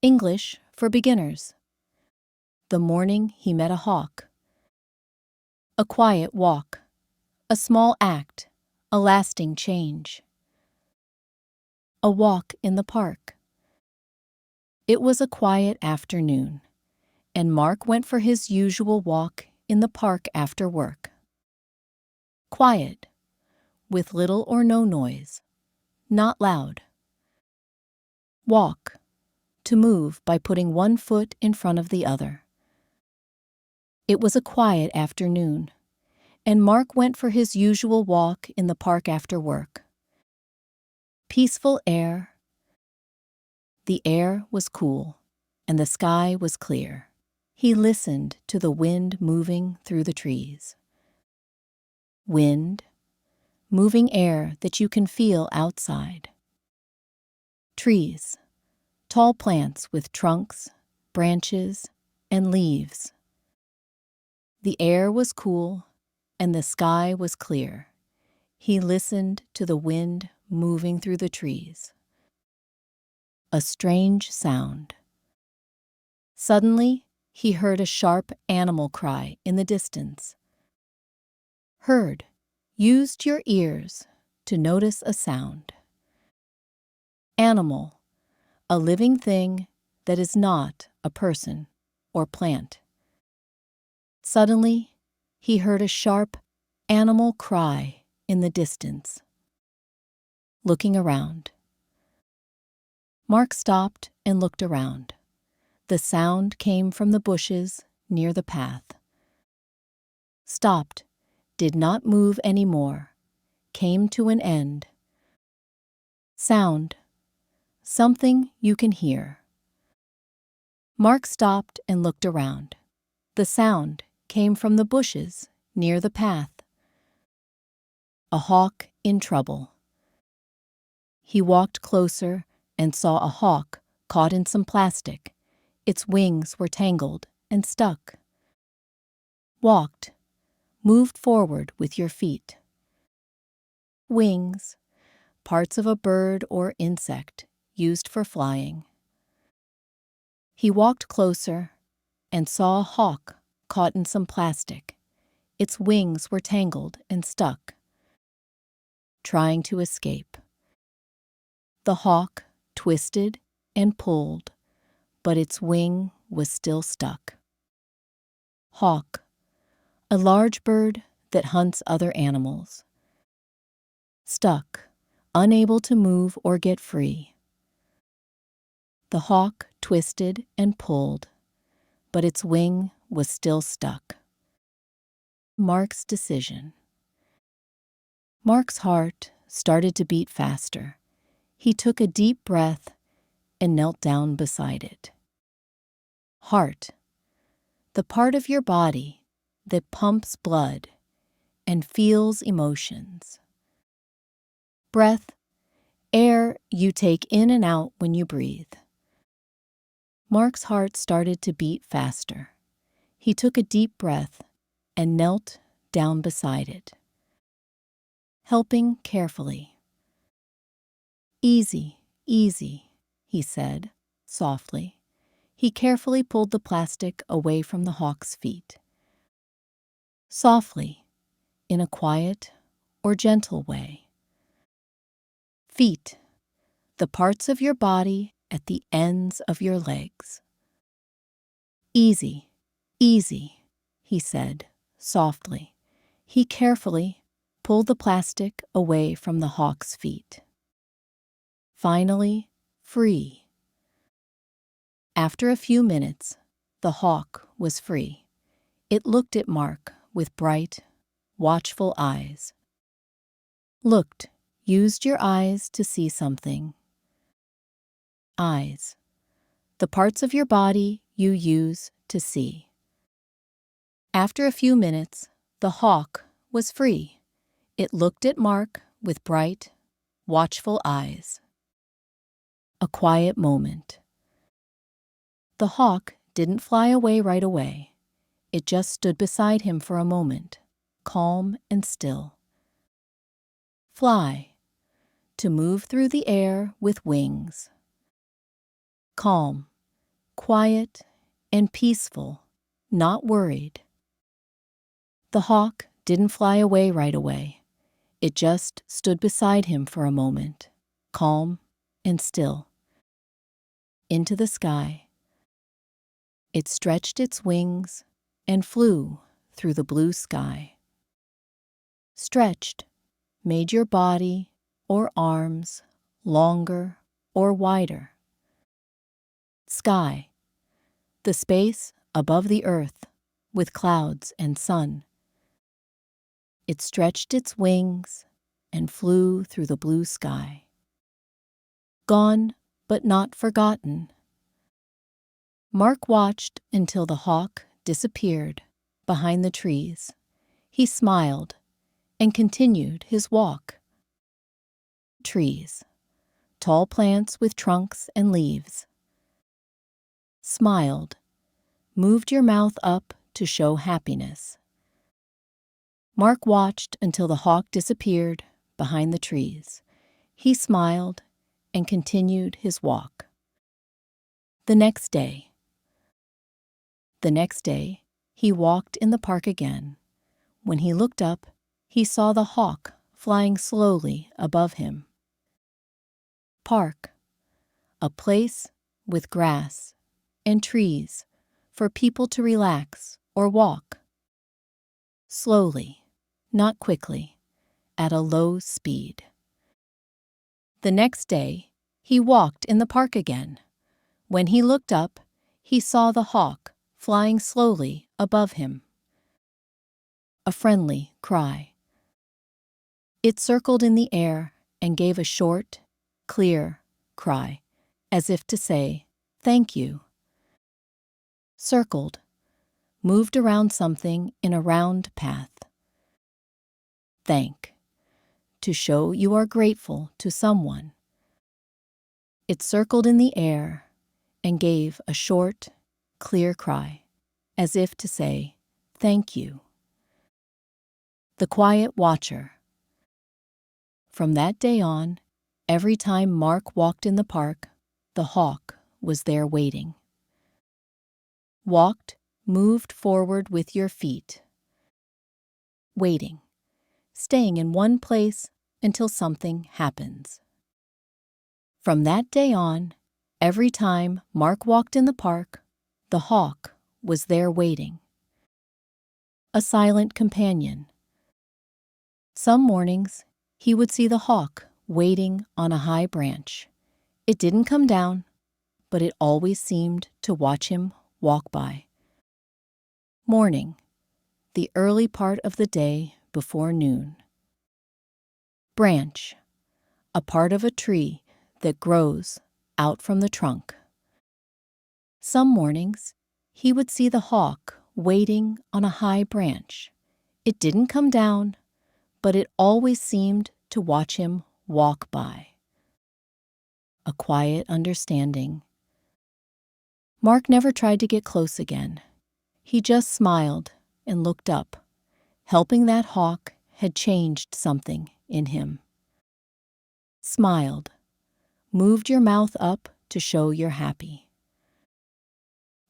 English for beginners. The morning he met a hawk. A quiet walk. A small act. A lasting change. A walk in the park. It was a quiet afternoon, and Mark went for his usual walk in the park after work. Quiet, with little or no noise, not loud. Walk, to move by putting one foot in front of the other. It was a quiet afternoon, and Mark went for his usual walk in the park after work. Peaceful air. The air was cool, and the sky was clear. He listened to the wind moving through the trees. Wind, moving air that you can feel outside. Trees, tall plants with trunks, branches, and leaves. The air was cool, and the sky was clear. He listened to the wind moving through the trees. A strange sound. Suddenly, he heard a sharp animal cry in the distance. Heard, used your ears to notice a sound. Animal, a living thing that is not a person or plant. Suddenly, he heard a sharp animal cry in the distance. Looking around. Mark stopped and looked around. The sound came from the bushes near the path. Stopped, did not move any more, came to an end. Sound, something you can hear. Mark stopped and looked around. The sound came from the bushes near the path. A hawk in trouble. He walked closer and saw a hawk caught in some plastic. Its wings were tangled and stuck. Walked, moved forward with your feet. Wings, parts of a bird or insect used for flying. He walked closer and saw a hawk caught in some plastic. Its wings were tangled and stuck. Trying to escape. The hawk twisted and pulled, but its wing was still stuck. Hawk, a large bird that hunts other animals. Stuck, unable to move or get free. The hawk twisted and pulled, but its wing was still stuck. Mark's decision. Mark's heart started to beat faster. He took a deep breath and knelt down beside it. Heart, the part of your body that pumps blood and feels emotions. Breath, air you take in and out when you breathe. Mark's heart started to beat faster. He took a deep breath and knelt down beside it, helping carefully. Easy, easy, he said, softly. He carefully pulled the plastic away from the hawk's feet. Softly, in a quiet or gentle way. Feet, the parts of your body at the ends of your legs. Easy, easy, he said, softly. He carefully pulled the plastic away from the hawk's feet. Finally, free. After a few minutes, the hawk was free. It looked at Mark with bright, watchful eyes. Looked, used your eyes to see something. Eyes, the parts of your body you use to see. After a few minutes, the hawk was free. It looked at Mark with bright, watchful eyes. A quiet moment. The hawk didn't fly away right away. It just stood beside him for a moment, calm and still. Fly, to move through the air with wings. Calm, quiet and peaceful, not worried. The hawk didn't fly away right away. It just stood beside him for a moment, calm and still. Into the sky. It stretched its wings and flew through the blue sky. Stretched made your body or arms longer or wider. Sky, the space above the earth with clouds and sun. It stretched its wings and flew through the blue sky. Gone but not forgotten. Mark watched until the hawk disappeared behind the trees. He smiled and continued his walk. Trees, tall plants with trunks and leaves. Smiled, moved your mouth up to show happiness. Mark watched until the hawk disappeared behind the trees. He smiled and continued his walk. The next day, he walked in the park again. When he looked up, he saw the hawk flying slowly above him. Park, a place with grass and trees for people to relax or walk. Slowly, not quickly, at a low speed. The next day, he walked in the park again. When he looked up, he saw the hawk flying slowly above him. A friendly cry. It circled in the air and gave a short, clear cry, as if to say, "Thank you." Circled, moved around something in a round path. Thank, to show you are grateful to someone. It circled in the air and gave a short, clear cry, as if to say, "Thank you." The quiet watcher. From that day on, every time Mark walked in the park, the hawk was there waiting. Walked, moved forward with your feet. Waiting, staying in one place until something happens. From that day on, every time Mark walked in the park, the hawk was there waiting. A silent companion. Some mornings, he would see the hawk waiting on a high branch. It didn't come down, but it always seemed to watch him walk by. Morning, the early part of the day before noon. Branch, a part of a tree that grows out from the trunk. Some mornings, he would see the hawk waiting on a high branch. It didn't come down, but it always seemed to watch him walk by. A quiet understanding. Mark never tried to get close again. He just smiled and looked up. Helping that hawk had changed something in him. Smiled, moved your mouth up to show you're happy.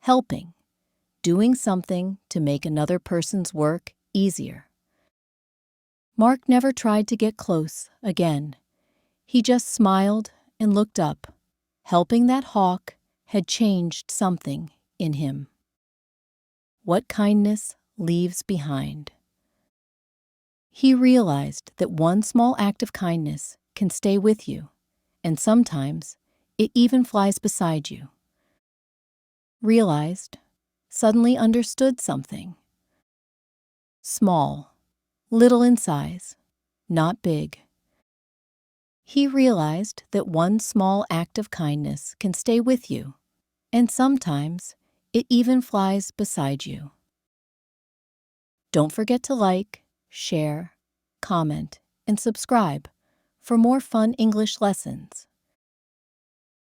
Helping, doing something to make another person's work easier. Mark never tried to get close again. He just smiled and looked up. Helping that hawk had changed something in him. What kindness leaves behind. He realized that one small act of kindness can stay with you, and sometimes it even flies beside you. Realized, suddenly understood something. Small, little in size, not big. He realized that one small act of kindness can stay with you, and sometimes it even flies beside you. Don't forget to like, share, comment, and subscribe for more fun English lessons.